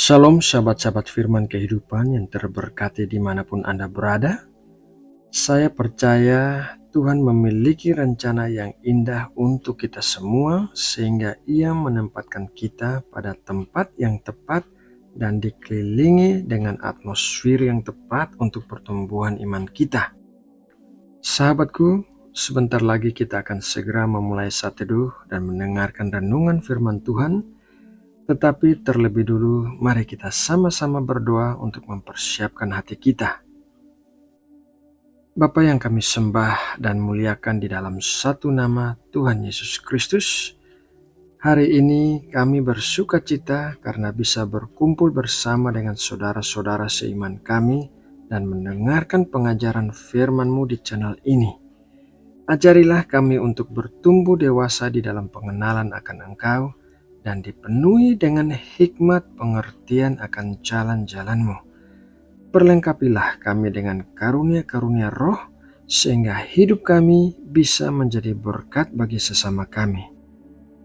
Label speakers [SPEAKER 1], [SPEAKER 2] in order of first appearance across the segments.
[SPEAKER 1] Shalom sahabat-sahabat firman kehidupan yang terberkati dimanapun Anda berada. Saya percaya Tuhan memiliki rencana yang indah untuk kita semua sehingga Ia menempatkan kita pada tempat yang tepat dan dikelilingi dengan atmosfer yang tepat untuk pertumbuhan iman kita. Sahabatku, sebentar lagi kita akan segera memulai saat teduh dan mendengarkan renungan firman Tuhan. Tetapi terlebih dulu, mari kita sama-sama berdoa untuk mempersiapkan hati kita. Bapa yang kami sembah dan muliakan di dalam satu nama Tuhan Yesus Kristus, hari ini kami bersuka cita karena bisa berkumpul bersama dengan saudara-saudara seiman kami dan mendengarkan pengajaran firman-Mu di channel ini. Ajarilah kami untuk bertumbuh dewasa di dalam pengenalan akan Engkau, dan dipenuhi dengan hikmat pengertian akan jalan-jalan-Mu. Perlengkapilah kami dengan karunia-karunia roh, sehingga hidup kami bisa menjadi berkat bagi sesama kami.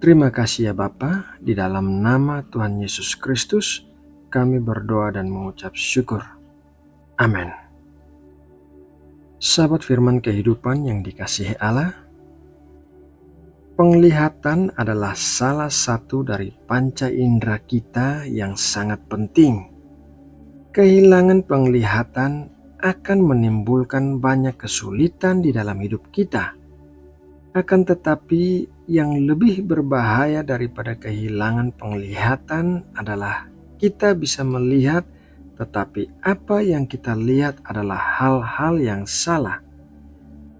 [SPEAKER 1] Terima kasih ya Bapa, di dalam nama Tuhan Yesus Kristus, kami berdoa dan mengucap syukur. Amin. Sahabat firman kehidupan yang dikasihi Allah, penglihatan adalah salah satu dari panca indera kita yang sangat penting. Kehilangan penglihatan akan menimbulkan banyak kesulitan di dalam hidup kita. Akan tetapi, yang lebih berbahaya daripada kehilangan penglihatan adalah kita bisa melihat, tetapi apa yang kita lihat adalah hal-hal yang salah.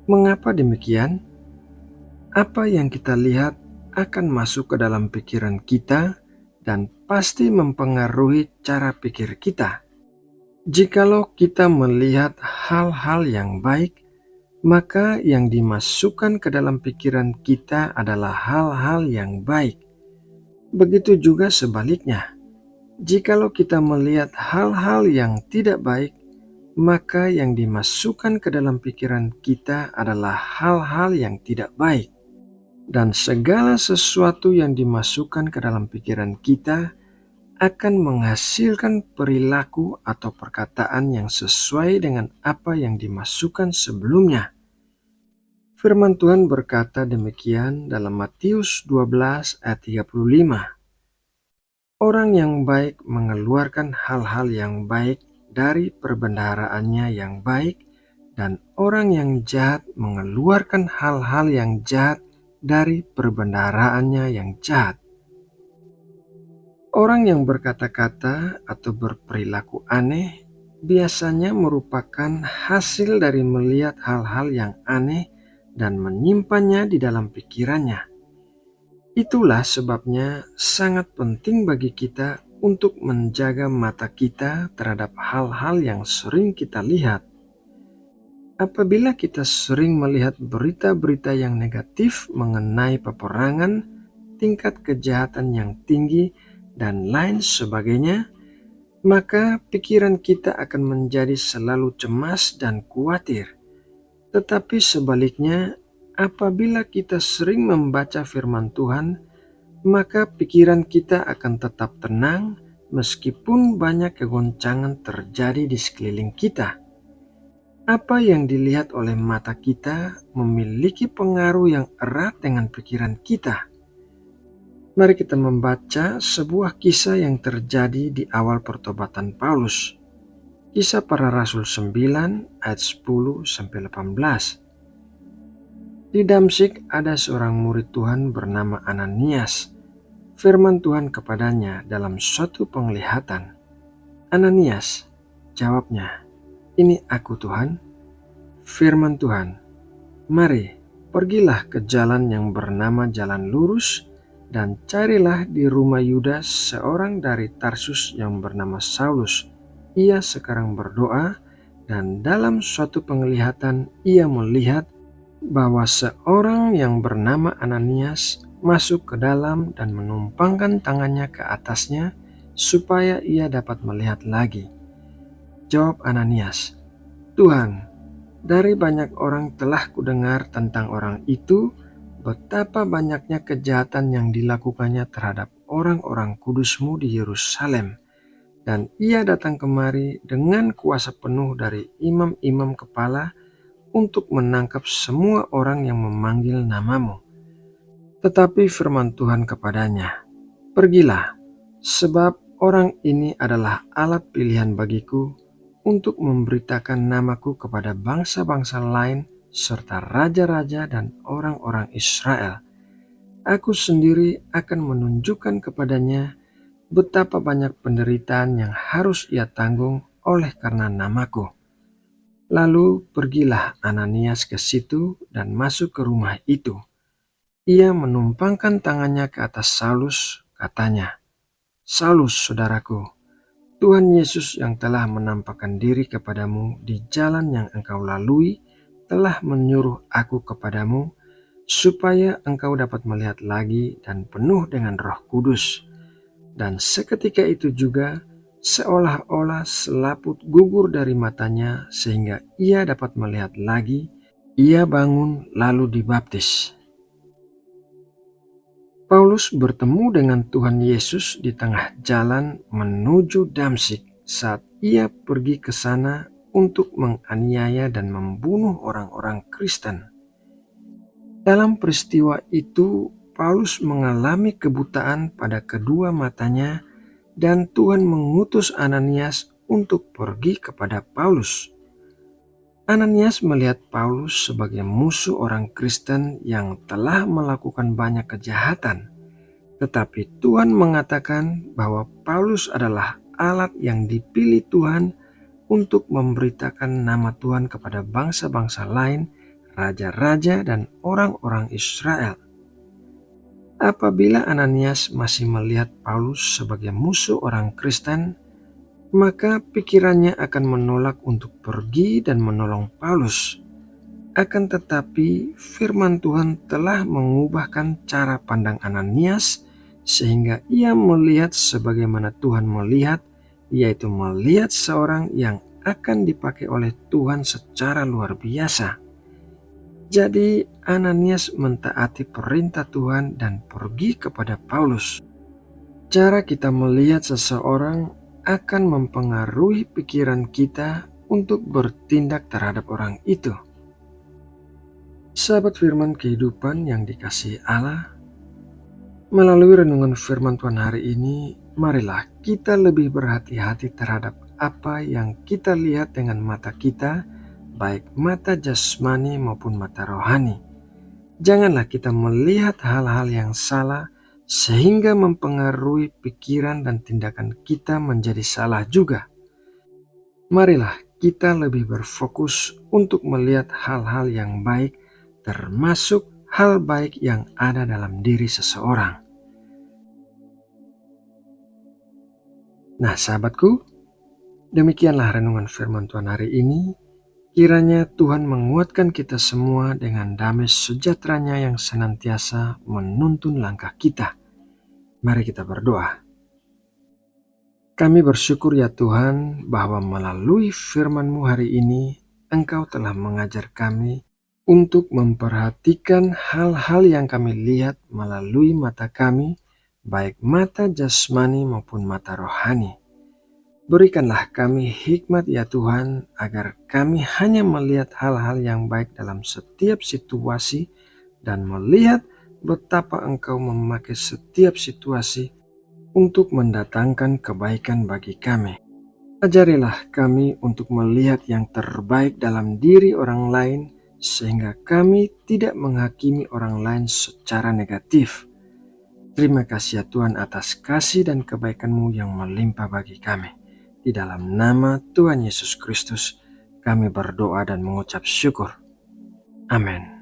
[SPEAKER 1] Mengapa demikian? Apa yang kita lihat akan masuk ke dalam pikiran kita dan pasti mempengaruhi cara pikir kita. Jikalau kita melihat hal-hal yang baik, maka yang dimasukkan ke dalam pikiran kita adalah hal-hal yang baik. Begitu juga sebaliknya. Jikalau kita melihat hal-hal yang tidak baik, maka yang dimasukkan ke dalam pikiran kita adalah hal-hal yang tidak baik. Dan segala sesuatu yang dimasukkan ke dalam pikiran kita akan menghasilkan perilaku atau perkataan yang sesuai dengan apa yang dimasukkan sebelumnya. Firman Tuhan berkata demikian dalam Matius 12 ayat 35. Orang yang baik mengeluarkan hal-hal yang baik dari perbendaharaannya yang baik, dan orang yang jahat mengeluarkan hal-hal yang jahat dari perbendaharaannya yang jahat. Orang yang berkata-kata atau berperilaku aneh biasanya merupakan hasil dari melihat hal-hal yang aneh dan menyimpannya di dalam pikirannya. Itulah sebabnya sangat penting bagi kita untuk menjaga mata kita terhadap hal-hal yang sering kita lihat. Apabila kita sering melihat berita-berita yang negatif mengenai peperangan, tingkat kejahatan yang tinggi, dan lain sebagainya, maka pikiran kita akan menjadi selalu cemas dan khawatir. Tetapi sebaliknya, apabila kita sering membaca firman Tuhan, maka pikiran kita akan tetap tenang meskipun banyak kegoncangan terjadi di sekeliling kita. Apa yang dilihat oleh mata kita memiliki pengaruh yang erat dengan pikiran kita. Mari kita membaca sebuah kisah yang terjadi di awal pertobatan Paulus. Kisah Para Rasul 9 ayat 10-18. Di Damsyik ada seorang murid Tuhan bernama Ananias. Firman Tuhan kepadanya dalam suatu penglihatan. Ananias, jawabnya, "Ini aku Tuhan." Firman Tuhan, "Mari, pergilah ke jalan yang bernama Jalan Lurus, dan carilah di rumah Yudas seorang dari Tarsus yang bernama Saulus. Ia sekarang berdoa, dan dalam suatu penglihatan ia melihat bahwa seorang yang bernama Ananias masuk ke dalam dan menumpangkan tangannya ke atasnya supaya ia dapat melihat lagi." Jawab Ananias, "Tuhan, dari banyak orang telah kudengar tentang orang itu, betapa banyaknya kejahatan yang dilakukannya terhadap orang-orang kudus-Mu di Yerusalem. Dan ia datang kemari dengan kuasa penuh dari imam-imam kepala untuk menangkap semua orang yang memanggil namamu. Tetapi firman Tuhan kepadanya, "Pergilah, sebab orang ini adalah alat pilihan bagiku untuk memberitakan namaku kepada bangsa-bangsa lain serta raja-raja dan orang-orang Israel. Aku sendiri akan menunjukkan kepadanya betapa banyak penderitaan yang harus ia tanggung oleh karena namaku." Lalu pergilah Ananias ke situ dan masuk ke rumah itu. Ia menumpangkan tangannya ke atas Saulus, katanya, "Saulus, saudaraku, Tuhan Yesus yang telah menampakkan diri kepadamu di jalan yang engkau lalui telah menyuruh aku kepadamu supaya engkau dapat melihat lagi dan penuh dengan Roh Kudus." Dan seketika itu juga seolah-olah selaput gugur dari matanya sehingga ia dapat melihat lagi. Ia bangun lalu dibaptis. Paulus bertemu dengan Tuhan Yesus di tengah jalan menuju Damsyik saat ia pergi ke sana untuk menganiaya dan membunuh orang-orang Kristen. Dalam peristiwa itu, Paulus mengalami kebutaan pada kedua matanya dan Tuhan mengutus Ananias untuk pergi kepada Paulus. Ananias melihat Paulus sebagai musuh orang Kristen yang telah melakukan banyak kejahatan. Tetapi Tuhan mengatakan bahwa Paulus adalah alat yang dipilih Tuhan untuk memberitakan nama Tuhan kepada bangsa-bangsa lain, raja-raja, dan orang-orang Israel. Apabila Ananias masih melihat Paulus sebagai musuh orang Kristen, maka pikirannya akan menolak untuk pergi dan menolong Paulus. Akan tetapi firman Tuhan telah mengubahkan cara pandang Ananias sehingga ia melihat sebagaimana Tuhan melihat, yaitu melihat seorang yang akan dipakai oleh Tuhan secara luar biasa. Jadi Ananias mentaati perintah Tuhan dan pergi kepada Paulus. Cara kita melihat seseorang akan mempengaruhi pikiran kita untuk bertindak terhadap orang itu. Sahabat firman kehidupan yang dikasihi Allah, melalui renungan firman Tuhan hari ini, marilah kita lebih berhati-hati terhadap apa yang kita lihat dengan mata kita, baik mata jasmani maupun mata rohani. Janganlah kita melihat hal-hal yang salah sehingga mempengaruhi pikiran dan tindakan kita menjadi salah juga. Marilah kita lebih berfokus untuk melihat hal-hal yang baik, termasuk hal baik yang ada dalam diri seseorang. Nah sahabatku, demikianlah renungan firman Tuhan hari ini. Kiranya Tuhan menguatkan kita semua dengan damai sejahteranya yang senantiasa menuntun langkah kita. Mari kita berdoa. Kami bersyukur ya Tuhan bahwa melalui firman-Mu hari ini, Engkau telah mengajar kami untuk memperhatikan hal-hal yang kami lihat melalui mata kami, baik mata jasmani maupun mata rohani. Berikanlah kami hikmat ya Tuhan, agar kami hanya melihat hal-hal yang baik dalam setiap situasi dan melihat betapa Engkau memakai setiap situasi untuk mendatangkan kebaikan bagi kami. Ajarilah kami untuk melihat yang terbaik dalam diri orang lain, sehingga kami tidak menghakimi orang lain secara negatif. Terima kasih ya Tuhan atas kasih dan kebaikan-Mu yang melimpah bagi kami. Di dalam nama Tuhan Yesus Kristus, kami berdoa dan mengucap syukur. Amin.